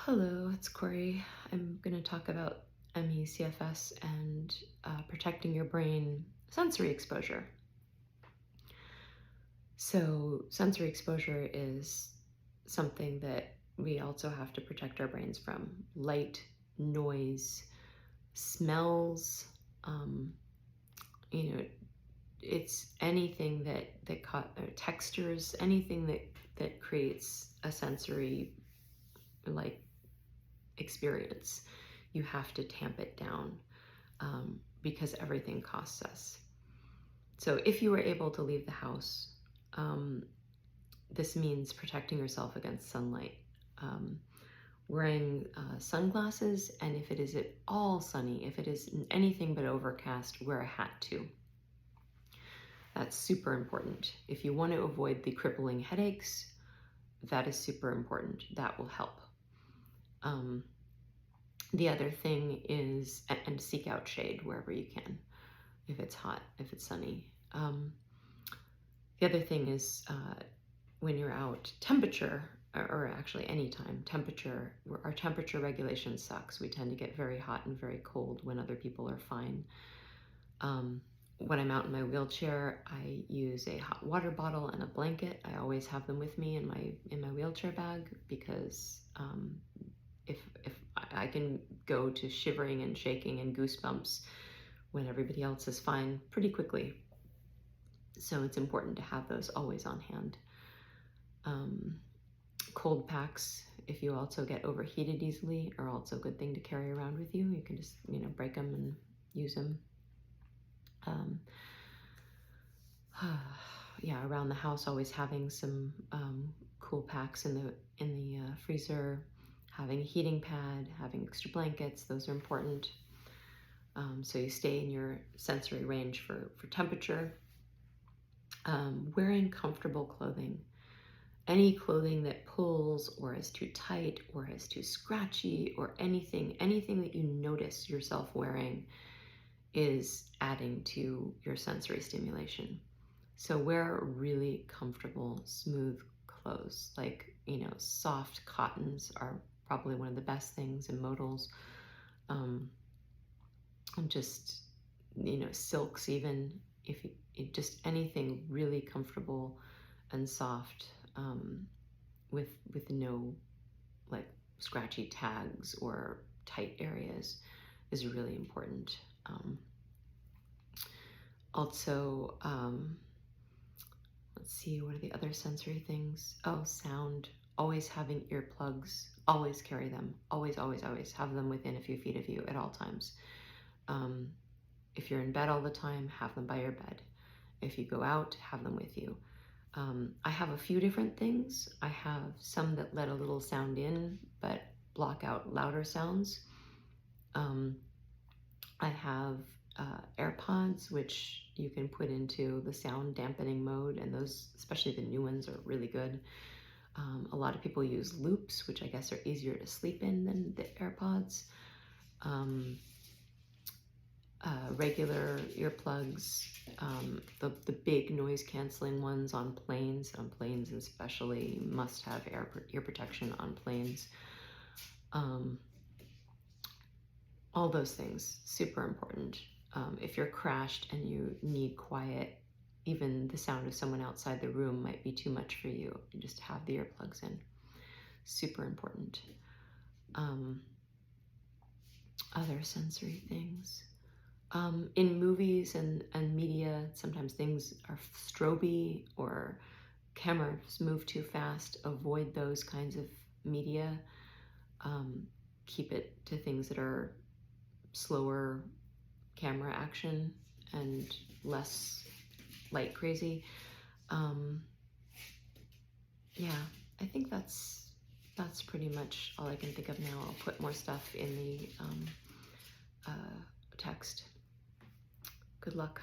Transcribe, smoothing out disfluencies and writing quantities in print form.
Hello, it's Corey. I'm going to talk about ME, CFS, and protecting your brain sensory exposure. So, sensory exposure is something that we also have to protect our brains from. Light, noise, smells, um, you know, it's anything textures, anything that creates a sensory like experience. You have to tamp it down because everything costs us. So if you were able to leave the house, um, this means protecting yourself against sunlight, um, wearing sunglasses, and if it is at all sunny, if it is anything but overcast, wear a hat too. That's super important. If you want to avoid the crippling headaches, that is super important. That will help. The other thing is, and seek out shade wherever you can, if it's hot, if it's sunny. The other thing is when you're out, temperature, or actually anytime, temperature, our temperature regulation sucks. We tend to get very hot and very cold when other people are fine. When I'm out in my wheelchair, I use a hot water bottle and a blanket. I always have them with me in my wheelchair bag because if I can go to shivering and shaking and goosebumps when everybody else is fine pretty quickly. So it's important to have those always on hand. Cold packs, if you also get overheated easily, are also a good thing to carry around with you. You can just, break them and use them. Yeah, around the house, always having some cool packs in the freezer, having a heating pad, having extra blankets, those are important. So you stay in your sensory range for temperature. Wearing comfortable clothing. Any clothing that pulls or is too tight or is too scratchy or anything that you notice yourself wearing is adding to your sensory stimulation. So wear really comfortable, smooth clothes. Like, soft cottons are probably one of the best things, and modals. And just, silks even, just anything really comfortable and soft, with no like scratchy tags or tight areas is really important. Also, let's see, what are the other sensory things? Oh, sound. Always having earplugs. Always carry them. Always, always, always have them within a few feet of you at all times. If you're in bed all the time, have them by your bed. If you go out, have them with you. I have a few different things. I have some that let a little sound in, but block out louder sounds. I have AirPods, which you can put into the sound dampening mode, and those, especially the new ones, are really good. A lot of people use loops, which I guess are easier to sleep in than the AirPods. Regular earplugs, the big noise canceling ones on planes especially, must have ear protection on planes. All those things, super important. If you're crashed and you need quiet, even the sound of someone outside the room might be too much for you. You just have the earplugs in. Super important. Other sensory things. In movies and media, sometimes things are stroby or cameras move too fast. Avoid those kinds of media. Keep it to things that are slower camera action and less light crazy. Yeah, I think that's pretty much all I can think of now. I'll put more stuff in the text. Good luck.